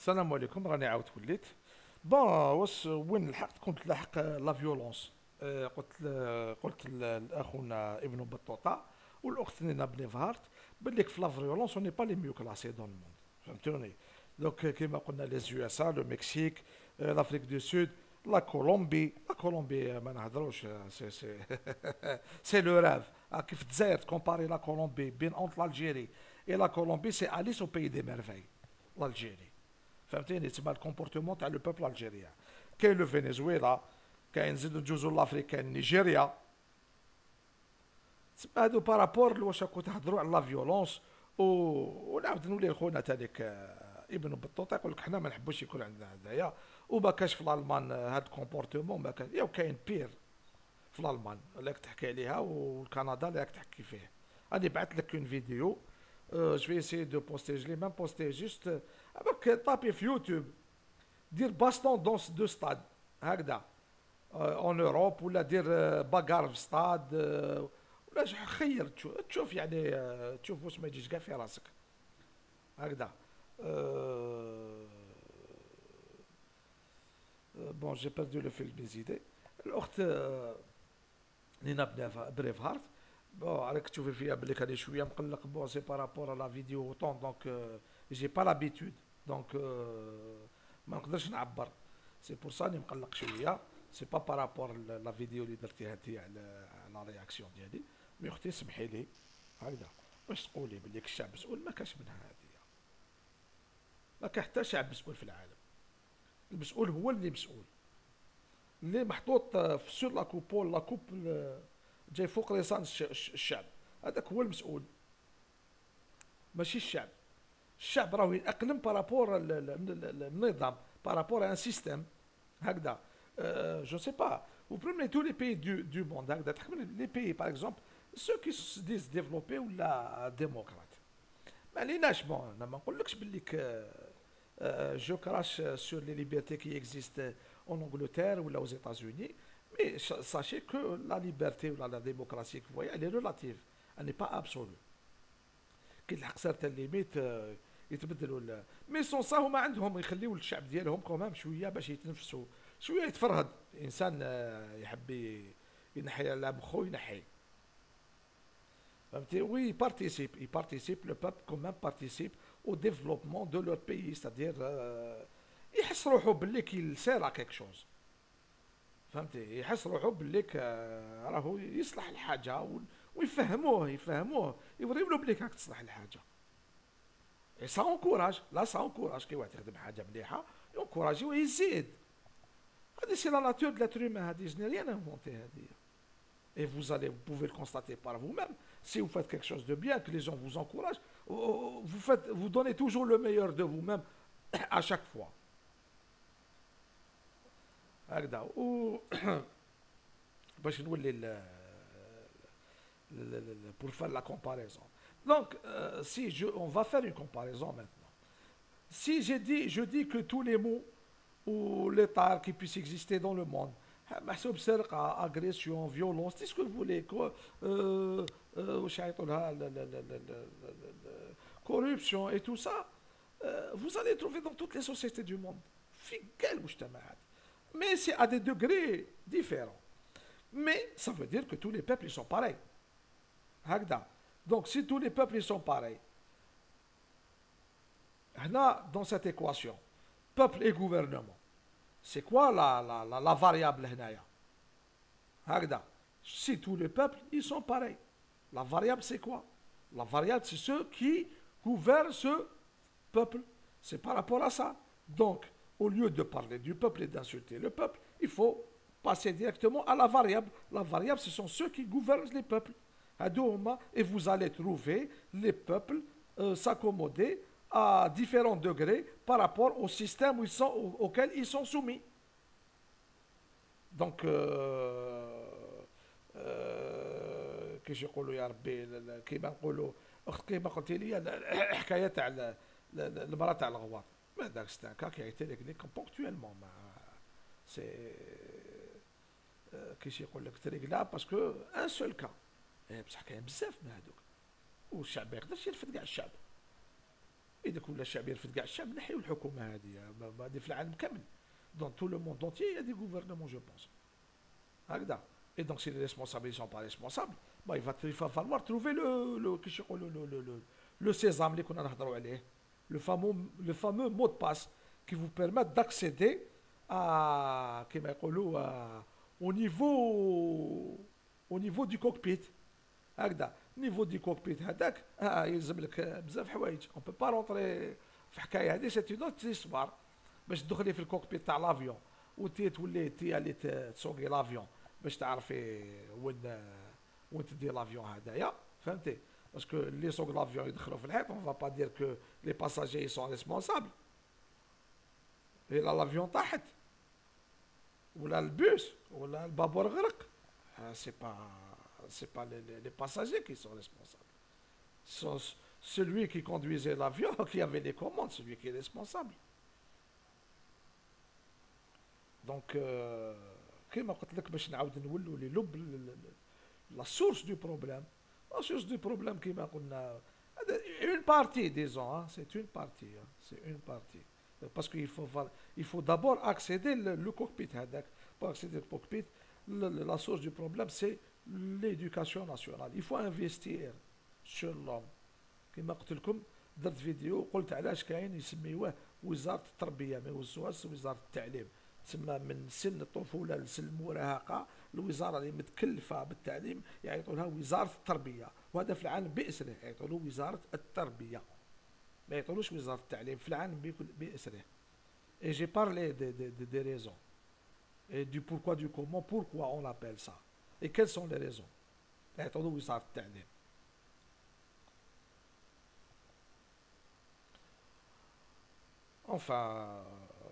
السلام عليكم. راني عاود وليت. بون واش وين لحقت؟ كنت لاحق لا فيولونس. قلت لاخونا ابن بطوطه والاخت نينا بني فهارت باللي في لا فيولونس اوني با لي ميو كلاسي دون الموند. فهمتوني؟ دونك كيما قلنا لي يو اس ا لو مكسيك، لافريك دو سود، لا كولومبي ما نهضروش. سي سي لو راف. كيف الجزائر تكومباري لا كولومبي بين اونت الجيري اي لا كولومبي، سي اليس او بيي دي ميرفاي الجيري. فهمتيني؟ تسمى الكومبورتمون تاع لو بوبل الجيريان. كاين لو فنزويلا، كاين نزيدو الجزر الافريقيين نيجيريا. تسمى هادو بارابور واش راكو تهضروا على لا فيولونس. ونعاود نولي لخونا تاعك ابن بطوطه يقول لك حنا ما نحبوش يكون عندنا هدايا، وما كاش في الالمان هاد الكومبورتمون. ما كان يا كاين بير في الالمان اللي راك تحكي عليها، والكندا اللي راك تحكي فيه. راني بعثت لك اون فيديو. جو في اسيي دو بوستي، جو لي ميم بوستي جوست. اباك طابي في يوتيوب دير باستون دونس دو ستاد هكذا اون اوروب، ولا دير باكار في ستاد، ولا خير تشوف يعني تشوف واش ما يجيش كاع في راسك هكذا. بون جي بيردو لو فيل مي زيدي. الاخت نينا بريف هارت. بون راك تشوفي فيها بلي كاني شويه مقلق. بون سي بارابور لا فيديو طون، دونك جي با لابيتود، دونك ما نقدرش نعبر. سي بور سا راني مقلق شويه. سي با بارابور لا فيديو اللي درتيها انت على رياكسيون ديالي. مي اختي سمحي لي هكذا باش تقولي بلي الشعب مسؤول. ما كاش منها هذه، ما كاين حتى شعب مسؤول في العالم. المسؤول هو اللي مسؤول، اللي محطوط في سور لا كوبول، لا كوب جاي فوق ريسان الشعب. هذاك هو المسؤول، ماشي الشعب. الشعب راهو يأقلم بارابور النظام، بارابور ان سيستيم هكذا. جو سي با. Vous prenez tous les pays du monde, هكذا تحكم les pays par exemple ceux qui se disent développés ولا démocrates. ما عليناش. بون انا ما نقولكش باللي جو كراش سور لي ليبرتي كي اكزيست en Angleterre ou aux États-Unis, mais sachez que la liberté ou la démocratie que vous voyez, elle est relative, elle n'est pas absolue. كي تلحق سارت الليميت يتبدلوا مي سون سا هما عندهم يخليوا الشعب ديالهم كومام شويه باش يتنفسوا شويه، يتفرهد. انسان يحب ينحي على مخو ينحي. فهمتي؟ وي بارتيسيب لو باب كومام بارتيسيب au développement de leur pays, c'est-à-dire يحس روحو باللي كي سير كيك شوز. فهمتي؟ يحس روحو باللي راهو يصلح الحاجه، ويفهموه يوريو له بلي راك تصلح الحاجه. اي سا انكوراج، لا سا انكوراج كي واحد يخدم حاجه مليحه ينكوراجي ويزيد. هذه سي لا ناتور دو لاتر هومان، هذه جو ني ريان انفونتي هذه. Et vous pouvez le constater par vous-même. Si vous faites quelque chose de bien, que les gens vous encouragent, vous donnez toujours le meilleur de vous-même à chaque fois. هكذا. باش نولي pour faire la comparaison. Donc, si on va faire une comparaison maintenant. Si je dis que tous les mots ou les tares qui puissent exister dans le monde, محسوب سرقة، agression, violence, tout ce que vous voulez, corruption et tout ça, vous allez trouver dans toutes les sociétés du monde. في كاع المجتمعات. Mais c'est à des degrés différents. Mais ça veut dire que tous les peuples ils sont pareils. هكذا. Donc si tous les peuples ils sont pareils, هنا dans cette équation, peuple et gouvernement, c'est quoi la variable هنايا؟ هكذا. Si tous les peuples ils sont pareils, la variable c'est quoi? La variable c'est ceux qui gouvernent ce peuple. C'est par rapport à ça. Donc au lieu de parler du peuple et d'insulter le peuple, il faut passer directement à la variable. La variable ce sont ceux qui gouvernent les peuples. Et vous allez trouver les peuples s'accommoder à différents degrés par rapport au système auquel ils sont soumis. Donc, كيش يقولوا يا ربي، كيما نقولوا اخت كيما قلتي لي الحكايه تاع المراه تاع الغوار. ما داك ستاكا كي عيطت لك ليك بونكتويلمون، ما سي كيش يقول لك تريكلا باسكو ان سول كا. بصح كاين بزاف من هذوك، والشعب ما يقدرش يرفد كاع الشعب. اذا كل الشعب يرفض كاع الشعب نحيو الحكومه هذه، هذه في العالم كامل. دون تو لو موند انتيي il y a des gouvernements je pense. هكذا. Et donc si les responsables ne sont pas responsables, bah, il va falloir trouver le sésame اللي كنا نهضروا عليه, le fameux mot de passe qui vous permet d'accéder à كما يقولوا au niveau du cockpit. هكذا niveau du cockpit هذاك يلزم لك بزاف حوايج. on peut pas rentrer في حكايه هذه سي اون تيسبار باش تدخلي في الكوكبيت تاع لافيون وتولي اللي تسوقي لافيون باش تعرفي وين تدي لافيون هذايا, فهمتي؟ باسكو اللي يسوق لافيون يدخلوا في الحيط, on va pas dire que les passagers sont responsables. الا لافيون طاحت ولا البوس ولا البابور غرق, c'est pas les passagers qui sont responsables. Celui qui conduisait l'avion, qui avait les commandes, celui qui est responsable. Donc, كما قلت لك باش نعاود نولوا للب la source du problème. La source du problème كما قلنا une partie disons, hein, c'est une partie, hein, c'est une partie. Parce qu'il faut d'abord accéder le cockpit هذاك. Pour accéder au cockpit, la source du problème c'est l'éducation nationale. Il faut investir sur l'homme. كما قلت لكم درت فيديو قلت علاش كاين يسميوه وزارة التربية ما يوصوهاش وزارة التعليم. تسمى من سن الطفولة لسن المراهقة, الوزارة اللي متكلفة بالتعليم يعيطوا لها وزارة التربية, وهذا في العالم بأسره يعيطوا له وزارة التربية, ما يعيطولوش وزارة التعليم في العالم بأسره. Et j'ai parlé des raisons et du pourquoi du comment, pourquoi on appelle ça et quelles sont les raisons. يعيطوا له وزارة التعليم. Enfin,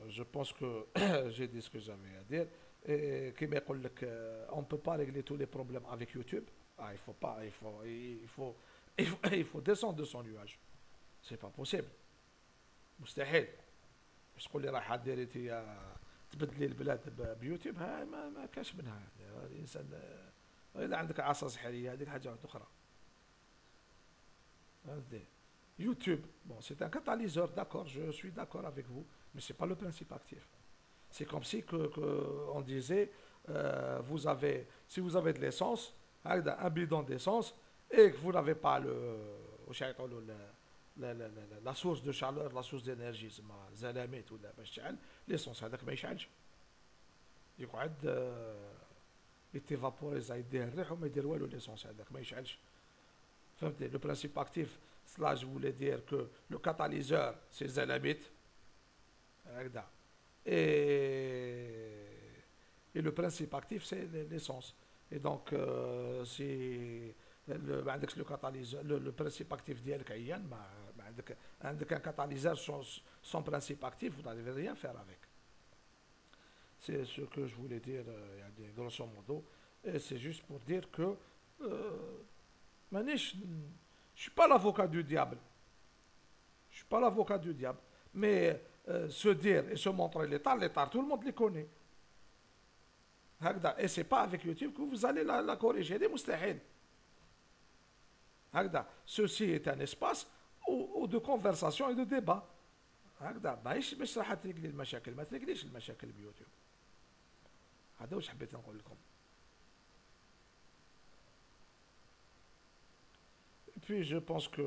je pense que j'ai dit ce que j'avais à dire. Et qui m'écoule que on ne peut pas régler tous les problèmes avec YouTube. Il faut pas, il faut descendre de son nuage. C'est pas possible. مستحيل. باش تقول لي راح ديري تبدلي البلاد بيوتيوب, ها ما كاش منها. الانسان اذا عندك عصا سحريه هذيك حاجه واحده اخرى. فهمتي؟ YouTube, bon, c'est un catalyseur, d'accord, je suis d'accord avec vous, mais ce n'est pas le principe actif. C'est comme si on disait, si vous avez de l'essence, un bidon d'essence, et que vous n'avez pas la source de chaleur, la source d'énergie, l'essence, il t'évaporise, il déroule l'essence, le principe actif. Cela, je voulais dire que le catalyseur, c'est Zalamit. Et le principe actif, c'est l'essence. Et donc, si le catalyseur, le principe actif d'Yel Kayan, un catalyseur sans principe actif, vous n'arrivez rien à faire avec. C'est ce que je voulais dire, grosso modo. Et c'est juste pour dire que Manish. Je ne suis pas l'avocat du diable. Je ne suis pas l'avocat du diable. Mais se dire et se montrer l'état, tout le monde les connaît. Et ce n'est pas avec YouTube que vous allez la corriger. C'est mustahil. Ceci est un espace de conversation et de débat. مش راح تريقلي المشاكل, ما تريقليش المشاكل بيوتيوب. هذا واش حبيت نقول لكم. Puis je pense que,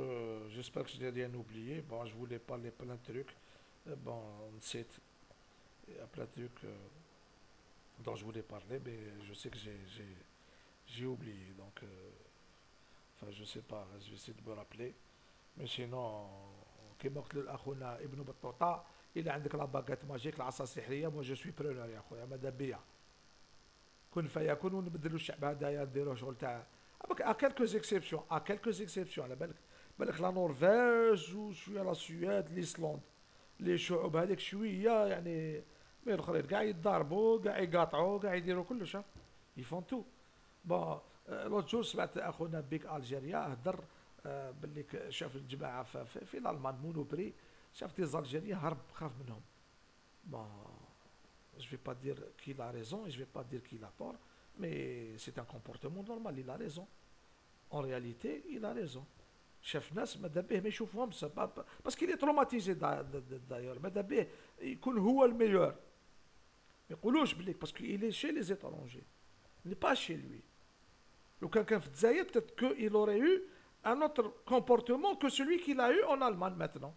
j'espère que je n'ai rien oublié. Bon, je voulais parler plein de trucs. Bon, c'est, il y a plein de trucs dont je voulais parler, mais je sais que j'ai oublié. Donc, enfin, je sais pas, je vais essayer de me rappeler. Mais sinon, كما قلت لاخونا ابن بطوطه, الى عندك لا باغات ماجيك العصا السحريه, moi je suis preneur يا خويا, ماذا بيا كن فيكون ونبدلوا الشعب هذايا نديروا شغل تاع. À quelques exceptions, على بالك لا نورفيج وشويه لا سويد ليسلند, لي شعوب هذيك شويه يعني من الاخرين كاع يتضاربوا كاع يقاطعوا كاع يديروا كلش, يفون تو. بون لوت جور سمعت اخونا بيك الجيريا هدر باللي شاف الجماعه في الالمان مونوبري, شاف دي زالجيريا هرب خاف منهم. بون je vais pas dire qu'il a raison et je vais pas dire qu'il a tort, mais c'est un comportement normal, il a raison. En réalité, il a raison. شاف ناس ماذا به ما يشوفهمش باسكو لي تروماتيزي دايور، ماذا به يكون هو الميور. ما يقولوش بليك باسكو إلي شي لي زيترونجي ني با شي لوي. لو كان في الجزائر peut-être que il aurait eu un autre comportement que celui qu'il a eu en Allemagne maintenant.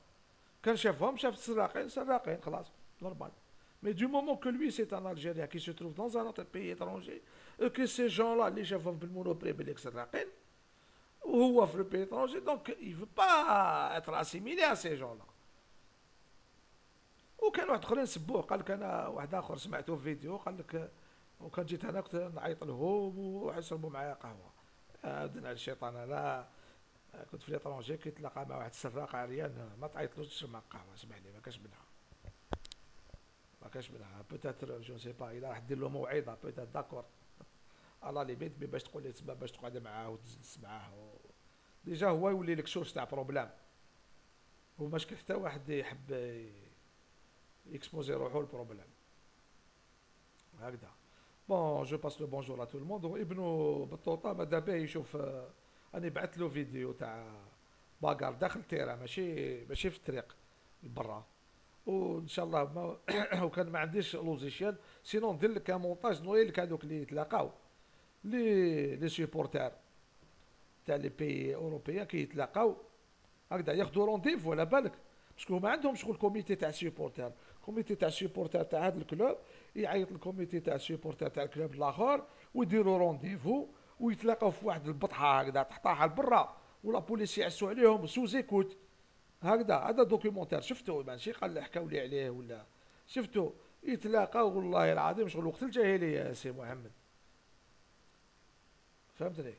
كان شافهم شاف السراقين سراقين خلاص نورمال. Mais du moment que lui c'est un Algérien qui se trouve dans un autre pays étranger et que ces gens-là اللي شافهم بالمونوبري بليك سراقين وهو في البي étranger donc il veut pas être assimilé à ces gens-là. وكان واحد اخرين سبوه قال لك انا واحد اخر سمعته في فيديو قال لك وكان جيت هنا كنت نعيط لهم ويشربوا معايا قهوه. دنا على الشيطان انا كنت في ليترونجي كيتلاقى مع واحد السراق عريان ما تعيطلوش تشرب معاه قهوه اسمح لي ما كاش منها. ما كاش منها بوتيتر جو سي با الا راح دير له موعظه بوتيتر داكور على ليميت باش تقول لي تسمى باش تقعد معاه وتجلس معاه ديجا هو يولي لك شورس تاع بروبلام وماش حتى واحد يحب يكسبوزي روحو البروبلام هكذا. بون جو باس لو بونجور ا تو الموند. وابنو بطوطه ماذا به يشوف راني بعثت له فيديو تاع باكار داخل التيرا ماشي في الطريق برا. وان شاء الله ما وكان ما عنديش لوزيشيال سينون ندير لك مونتاج نوري لك هذوك اللي يتلاقاو لي سيبورتير تاع لي بي اوروبيان كيتلاقاو هكذا ياخذوا رونديفو على بالك باسكو هما عندهم شغل كوميتي تاع سيبورتير. كوميتي تاع سيبورتير تاع هذا الكلوب يعيط الكوميتي تاع سيبورتير تاع الكلوب الاخر ويديروا رونديفو ويتلاقاو في واحد البطحه هكذا تحطها لبرا ولا بوليس يعسوا عليهم سوزيكوت هكذا. هذا دوكيومونتير شفتو ماشي قال حكاو لي عليه ولا شفتو يتلاقاو والله العظيم شغل وقت الجاهليه يا سي محمد فهمتني.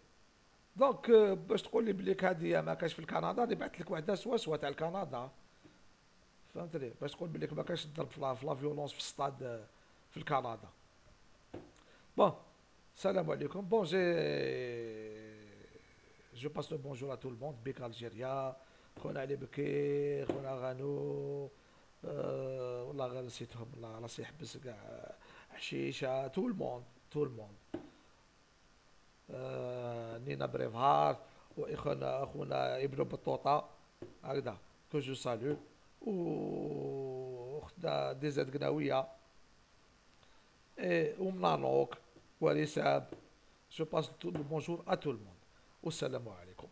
دونك باش تقول لي بليك هذه ما كاش في الكندا راني بعثت لك وحده سوا تاع الكندا فهمتني باش تقول بليك ما كاش الضرب في لا فيولونس في الستاد في الكندا. بون السلام عليكم. بون جو باس لو بونجور ا تو الموند بيك الجيريا خونا علي بكير خونا غانو والله غير نسيتهم والله راسي يحبس كاع حشيشه تو الموند تو الموند نينا بريفهارت اخونا ابن بطوطه هكذا كو جو سالو واختنا ديزاد قناويه ومنانوك ورساب. جو باس لو بونجور ا تو الموند والسلام عليكم.